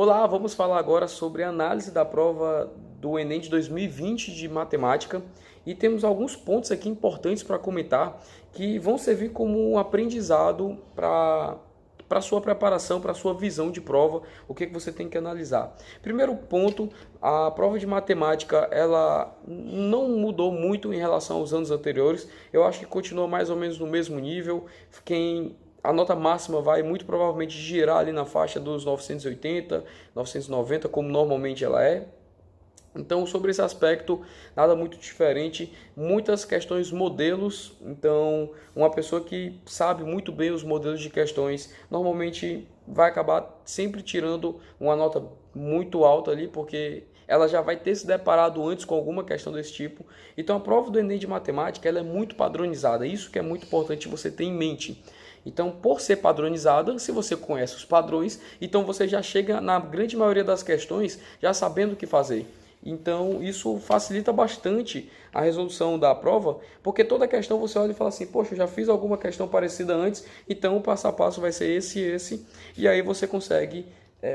Olá, vamos falar agora sobre a análise da prova do Enem de 2020 de matemática e temos alguns pontos aqui importantes para comentar que vão servir como um aprendizado para sua preparação, para sua visão de prova, o que você tem que analisar. Primeiro ponto, a prova de matemática ela não mudou muito em relação aos anos anteriores. Eu acho que continua mais ou menos no mesmo nível. A nota máxima vai muito provavelmente girar ali na faixa dos 980, 990, como normalmente ela é. Então, sobre esse aspecto, nada muito diferente, muitas questões modelos. Então, uma pessoa que sabe muito bem os modelos de questões, normalmente vai acabar sempre tirando uma nota muito alta ali, porque ela já vai ter se deparado antes com alguma questão desse tipo. Então, a prova do Enem de matemática ela é muito padronizada, isso que é muito importante você ter em mente. Então, por ser padronizada, se você conhece os padrões, então você já chega na grande maioria das questões já sabendo o que fazer. Então, isso facilita bastante a resolução da prova, porque toda questão você olha e fala assim, poxa, eu já fiz alguma questão parecida antes, então o passo a passo vai ser esse e esse, e aí você consegue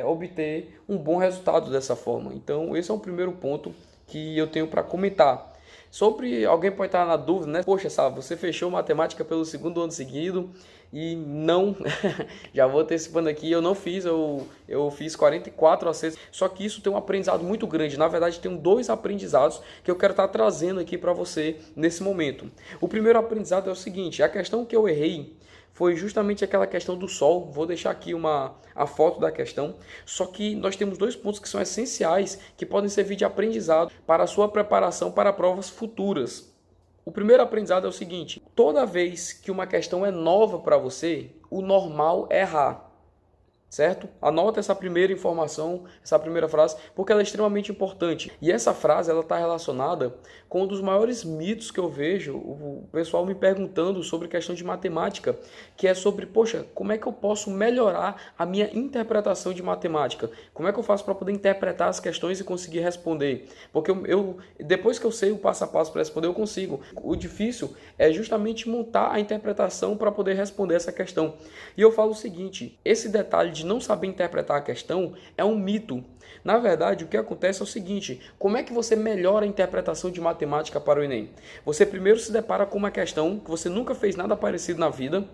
obter um bom resultado dessa forma. Então, esse é o primeiro ponto que eu tenho para comentar. Sobre, alguém pode estar na dúvida, né? Poxa, sabe, você fechou matemática pelo segundo ano seguido e não, já vou antecipando aqui, eu não fiz, eu fiz 44 acertos, só que isso tem um aprendizado muito grande. Na verdade, tem dois aprendizados que eu quero estar trazendo aqui para você nesse momento. O primeiro aprendizado é o seguinte, a questão que eu errei foi justamente aquela questão do Sol. Vou deixar aqui a foto da questão. Só que nós temos dois pontos que são essenciais, que podem servir de aprendizado para a sua preparação para provas futuras. O primeiro aprendizado é o seguinte, toda vez que uma questão é nova para você, o normal é errar. Certo? Anota essa primeira informação, essa primeira frase, porque ela é extremamente importante. E essa frase ela está relacionada com um dos maiores mitos que eu vejo, o pessoal me perguntando sobre questão de matemática, que é sobre, poxa, como é que eu posso melhorar a minha interpretação de matemática? Como é que eu faço para poder interpretar as questões e conseguir responder? Porque depois que eu sei o passo a passo para responder, eu consigo. O difícil é justamente montar a interpretação para poder responder essa questão. E eu falo o seguinte, esse detalhe de não saber interpretar a questão é um mito. Na verdade, o que acontece é o seguinte, como é que você melhora a interpretação de matemática para o Enem? Você primeiro se depara com uma questão que você nunca fez nada parecido na vida,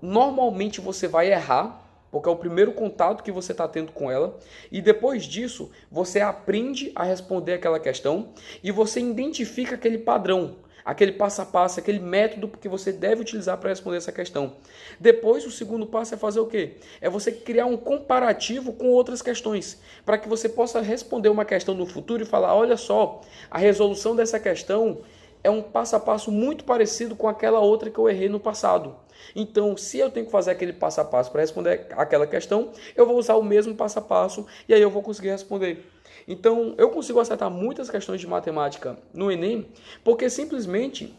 normalmente você vai errar, porque é o primeiro contato que você está tendo com ela, e depois disso, você aprende a responder aquela questão e você identifica aquele padrão, aquele passo a passo, aquele método que você deve utilizar para responder essa questão. Depois, o segundo passo é fazer o quê? É você criar um comparativo com outras questões, para que você possa responder uma questão no futuro e falar, olha só, a resolução dessa questão é um passo a passo muito parecido com aquela outra que eu errei no passado. Então, se eu tenho que fazer aquele passo a passo para responder aquela questão, eu vou usar o mesmo passo a passo e aí eu vou conseguir responder. Então, eu consigo acertar muitas questões de matemática no Enem, porque simplesmente,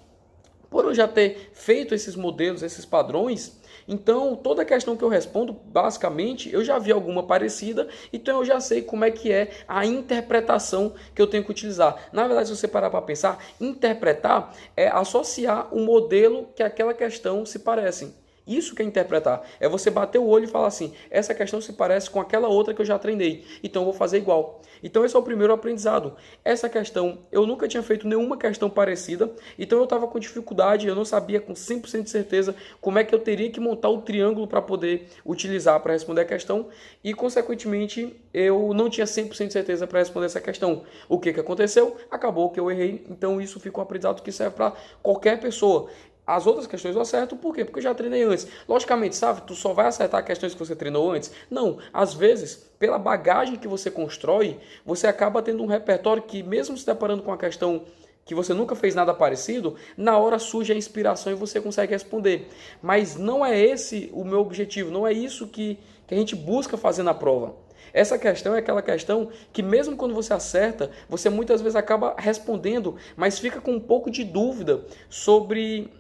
por eu já ter feito esses modelos, esses padrões, então toda questão que eu respondo, basicamente, eu já vi alguma parecida, então eu já sei como é que é a interpretação que eu tenho que utilizar. Na verdade, se você parar para pensar, interpretar é associar o modelo que aquela questão se parece. Isso que é interpretar, é você bater o olho e falar assim, essa questão se parece com aquela outra que eu já treinei, então eu vou fazer igual. Então esse é o primeiro aprendizado. Essa questão, eu nunca tinha feito nenhuma questão parecida, então eu estava com dificuldade, eu não sabia com 100% de certeza como é que eu teria que montar o triângulo para poder utilizar para responder a questão, e consequentemente eu não tinha 100% de certeza para responder essa questão. O que aconteceu? Acabou que eu errei, então isso fica um aprendizado que serve para qualquer pessoa. As outras questões eu acerto, por quê? Porque eu já treinei antes. Logicamente, sabe, tu só vai acertar questões que você treinou antes? Não, às vezes, pela bagagem que você constrói, você acaba tendo um repertório que, mesmo se deparando com uma questão que você nunca fez nada parecido, na hora surge a inspiração e você consegue responder. Mas não é esse o meu objetivo, não é isso que a gente busca fazer na prova. Essa questão é aquela questão que mesmo quando você acerta, você muitas vezes acaba respondendo, mas fica com um pouco de dúvida sobre,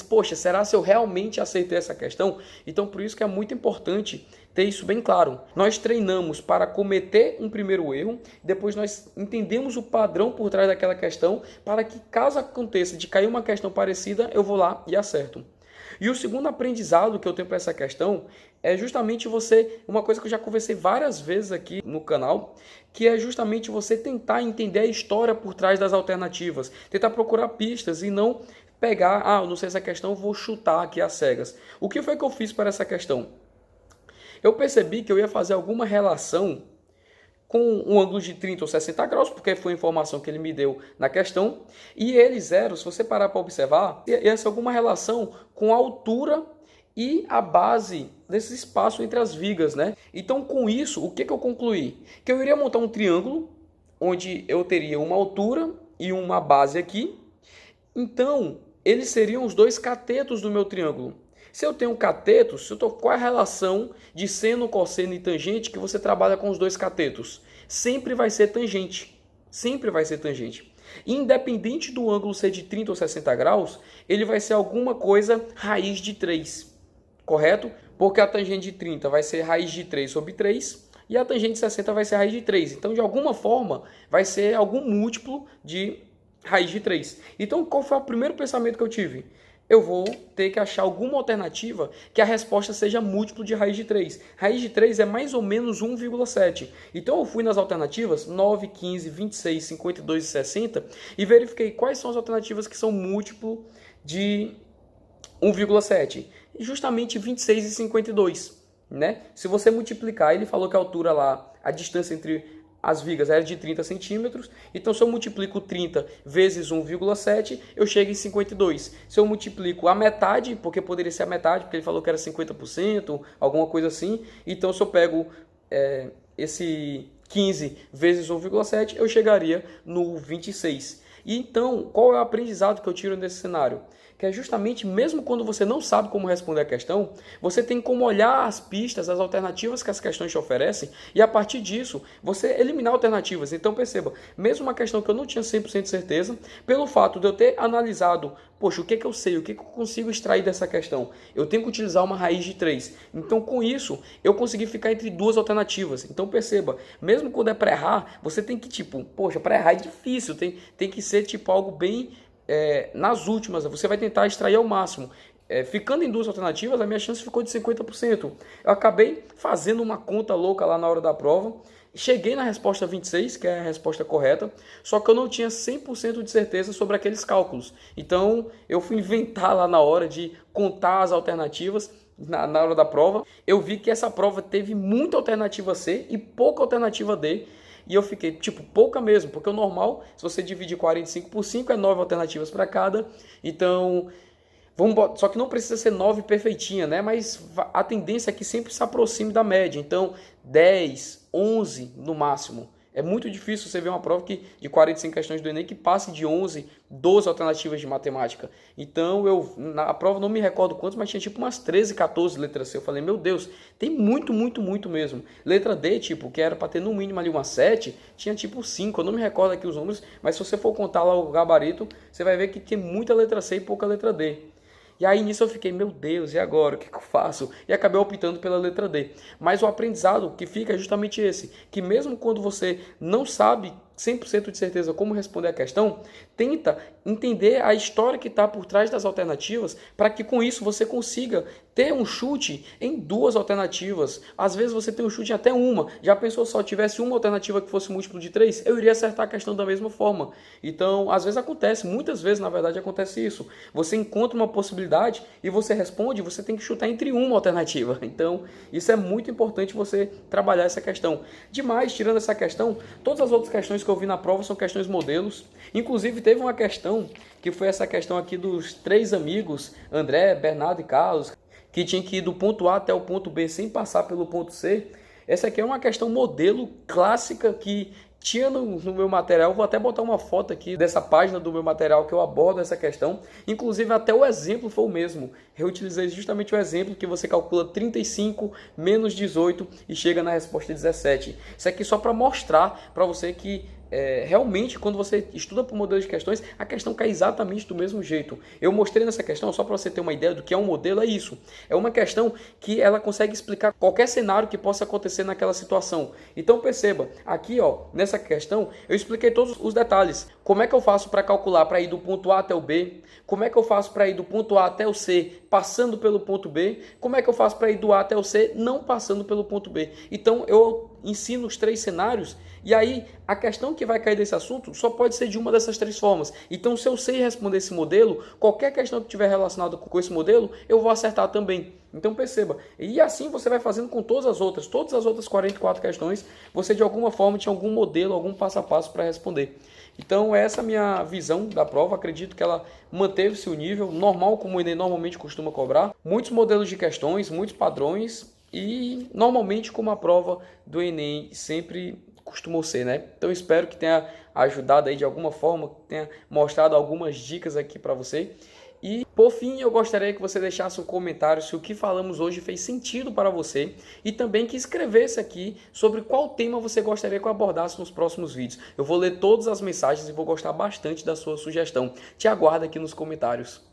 poxa, será se eu realmente acertei essa questão? Então, por isso que é muito importante ter isso bem claro. Nós treinamos para cometer um primeiro erro, depois nós entendemos o padrão por trás daquela questão, para que caso aconteça de cair uma questão parecida, eu vou lá e acerto. E o segundo aprendizado que eu tenho para essa questão é justamente uma coisa que eu já conversei várias vezes aqui no canal, que é justamente você tentar entender a história por trás das alternativas, tentar procurar pistas e não pegar, eu não sei essa questão, vou chutar aqui às cegas. O que foi que eu fiz para essa questão? Eu percebi que eu ia fazer alguma relação com um ângulo de 30 ou 60 graus, porque foi a informação que ele me deu na questão, e ele zero, se você parar para observar, ia ser alguma relação com a altura e a base desse espaço entre as vigas, né? Então, com isso, o que eu concluí? Que eu iria montar um triângulo, onde eu teria uma altura e uma base aqui. Então, eles seriam os dois catetos do meu triângulo. Se eu tenho catetos, qual é a relação de seno, cosseno e tangente que você trabalha com os dois catetos? Sempre vai ser tangente. Sempre vai ser tangente. Independente do ângulo ser de 30 ou 60 graus, ele vai ser alguma coisa raiz de 3. Correto? Porque a tangente de 30 vai ser raiz de 3 sobre 3 e a tangente de 60 vai ser raiz de 3. Então, de alguma forma, vai ser algum múltiplo de raiz de 3. Então, qual foi o primeiro pensamento que eu tive? Eu vou ter que achar alguma alternativa que a resposta seja múltiplo de raiz de 3. Raiz de 3 é mais ou menos 1,7. Então eu fui nas alternativas 9, 15, 26, 52 e 60 e verifiquei quais são as alternativas que são múltiplo de 1,7. Justamente 26 e 52. Né? Se você multiplicar, ele falou que a altura lá, a distância entre as vigas era de 30 centímetros, então se eu multiplico 30 vezes 1,7, eu chego em 52. Se eu multiplico a metade, porque poderia ser a metade, porque ele falou que era 50%, alguma coisa assim, então se eu pego esse 15 vezes 1,7, eu chegaria no 26. E então, qual é o aprendizado que eu tiro nesse cenário? Que é justamente, mesmo quando você não sabe como responder a questão, você tem como olhar as pistas, as alternativas que as questões te oferecem, e a partir disso, você eliminar alternativas. Então perceba, mesmo uma questão que eu não tinha 100% de certeza, pelo fato de eu ter analisado, poxa, o que eu sei, o que eu consigo extrair dessa questão? Eu tenho que utilizar uma raiz de 3. Então, com isso, eu consegui ficar entre duas alternativas. Então perceba, mesmo quando é para errar, você tem que, poxa, para errar é difícil, tem que ser algo bem... nas últimas, você vai tentar extrair ao máximo. Ficando em duas alternativas, a minha chance ficou de 50%. Eu acabei fazendo uma conta louca lá na hora da prova, cheguei na resposta 26, que é a resposta correta, só que eu não tinha 100% de certeza sobre aqueles cálculos. Então, eu fui inventar lá na hora de contar as alternativas, na hora da prova. Eu vi que essa prova teve muita alternativa C e pouca alternativa D, e eu fiquei, pouca mesmo, porque o normal, se você dividir 45 por 5, é 9 alternativas para cada. Então, só que não precisa ser 9 perfeitinha, né? Mas a tendência é que sempre se aproxime da média. Então, 10, 11 no máximo. É muito difícil você ver uma prova de 45 questões do Enem que passe de 11, 12 alternativas de matemática. Então, na prova não me recordo quantos, mas tinha umas 13, 14 letras C. Eu falei, meu Deus, tem muito, muito, muito mesmo. Letra D, que era para ter no mínimo ali uma 7, tinha 5. Eu não me recordo aqui os números, mas se você for contar lá o gabarito, você vai ver que tem muita letra C e pouca letra D. E aí nisso eu fiquei, meu Deus, e agora? O que eu faço? E acabei optando pela letra D. Mas o aprendizado que fica é justamente esse, que mesmo quando você não sabe 100% de certeza como responder a questão, tenta entender a história que está por trás das alternativas para que com isso você consiga ter um chute em duas alternativas. Às vezes você tem um chute em até uma. Já pensou se só tivesse uma alternativa que fosse múltiplo de 3? Eu iria acertar a questão da mesma forma. Então, às vezes acontece, muitas vezes na verdade acontece isso. Você encontra uma possibilidade e você responde, você tem que chutar entre uma alternativa. Então, isso é muito importante você trabalhar essa questão. Demais, tirando essa questão, todas as outras questões que eu vi na prova são questões modelos. Inclusive, teve uma questão que foi essa questão aqui dos 3 amigos, André, Bernardo e Carlos, que tinha que ir do ponto A até o ponto B sem passar pelo ponto C. Essa aqui é uma questão modelo clássica que tinha no meu material. Vou até botar uma foto aqui dessa página do meu material que eu abordo essa questão. Inclusive até o exemplo foi o mesmo. Reutilizei justamente o exemplo que você calcula 35 menos 18 e chega na resposta 17. Isso aqui só para mostrar para você que realmente, quando você estuda por modelo de questões, a questão cai exatamente do mesmo jeito. Eu mostrei nessa questão, só para você ter uma ideia do que é um modelo, é isso. É uma questão que ela consegue explicar qualquer cenário que possa acontecer naquela situação. Então perceba, aqui ó, nessa questão, eu expliquei todos os detalhes. Como é que eu faço para calcular para ir do ponto A até o B? Como é que eu faço para ir do ponto A até o C, passando pelo ponto B? Como é que eu faço para ir do A até o C, não passando pelo ponto B? Então eu ensino os 3 cenários e aí a questão que vai cair desse assunto só pode ser de uma dessas 3 formas. Então se eu sei responder esse modelo, qualquer questão que tiver relacionada com esse modelo, eu vou acertar também. Então perceba, e assim você vai fazendo com todas as outras 44 questões, você de alguma forma tinha algum modelo, algum passo a passo para responder. Então essa é a minha visão da prova, acredito que ela manteve-se o nível normal como o Enem normalmente costuma cobrar, muitos modelos de questões, muitos padrões e normalmente como a prova do Enem sempre costumou ser, né? Então espero que tenha ajudado aí de alguma forma, tenha mostrado algumas dicas aqui para você. E, por fim, eu gostaria que você deixasse um comentário se o que falamos hoje fez sentido para você e também que escrevesse aqui sobre qual tema você gostaria que eu abordasse nos próximos vídeos. Eu vou ler todas as mensagens e vou gostar bastante da sua sugestão. Te aguardo aqui nos comentários.